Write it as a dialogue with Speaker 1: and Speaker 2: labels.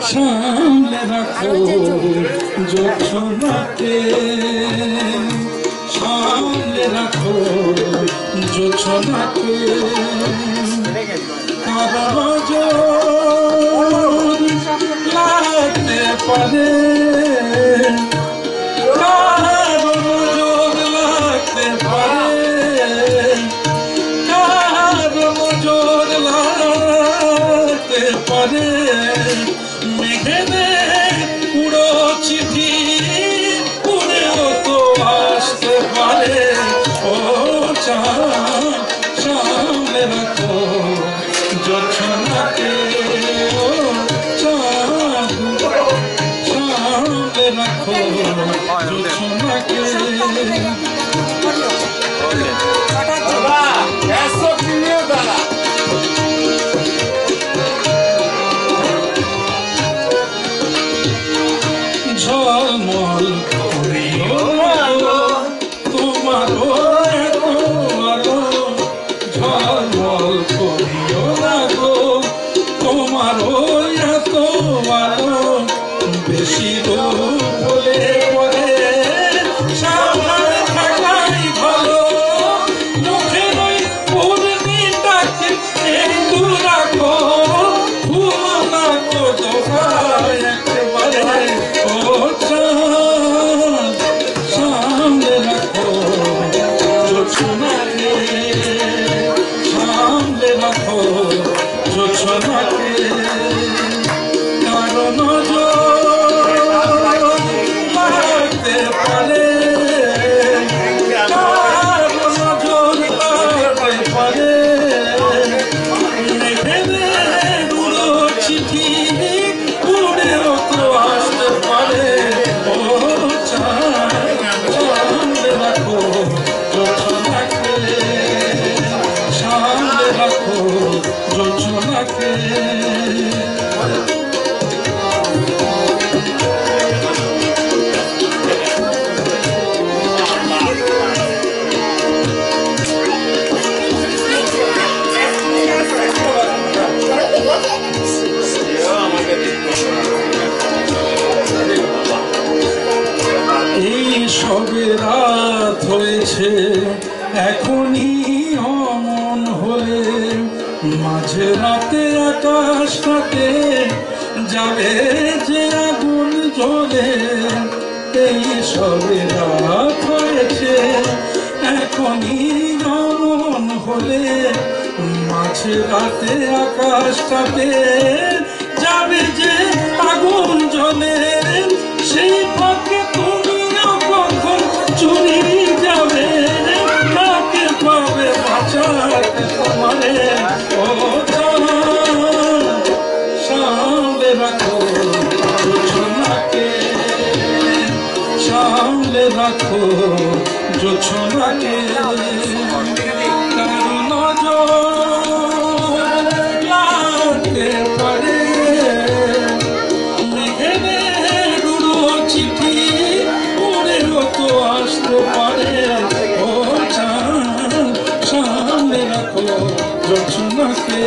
Speaker 1: সামনে রাখো জোছনাকে, সামনে রাখো জোছনাকে, কারো লাগতে পারে, কারো লাগতে পারে, কারো লাগতে পারে। মেঘেদের পুরো চিঠি পুরেও তো আসতে পারে। ও চাঁদ সামনে রাখো জোছনাকে, ও চাঁদ সামনে রাখো জোছনাকে। ঝলমল করিও আলো তোমার আলো, ঝলমল করিও আলো তোমার এত আলো। বেশি রূপ হলে পরে সাবধানে থাকাই ভালো। মুখের ওই পূর্ণিটাকে একটু রাখো, ভুলো না তো দোহাই একেবারে। ও চাঁদ সামনে রাখো জোছনাকে, সামনে রাখো জোছনাকে, কারণ লাগতে পারে, কারণ লাগতে পারে। মেঘেদের উড়ো চিঠি উড়েও তো আসতে পারে। ও চাঁদ সামনে রাখো জোছনাকে, সামনে রাখো জোছনাকে। এই সবে রাত হয়েছে এখনই অমন হলে, মাঝে রাতে আকাশটাকে যাবে যে আগুন জ্বলে। এই সবে রাত হয়েছে এখনই অমন হলে, মাঝে রাতে আকাশটাকে যাবে যে আগুন জ্বলে। সেই ফাঁকে তুমিও কখন চুরি যাবে, কাকে পাবে বাঁচাতে তোমারে। ও চাঁদ সামনে রাখো জোছনাকে, সামনে রাখো জোছনাকে, কারণ লাগতে পারে। মেঘেদের উড়ো চিঠি উড়েও তো আসতে পারে। ও চাঁদ সামনে রাখো জোছনাকে।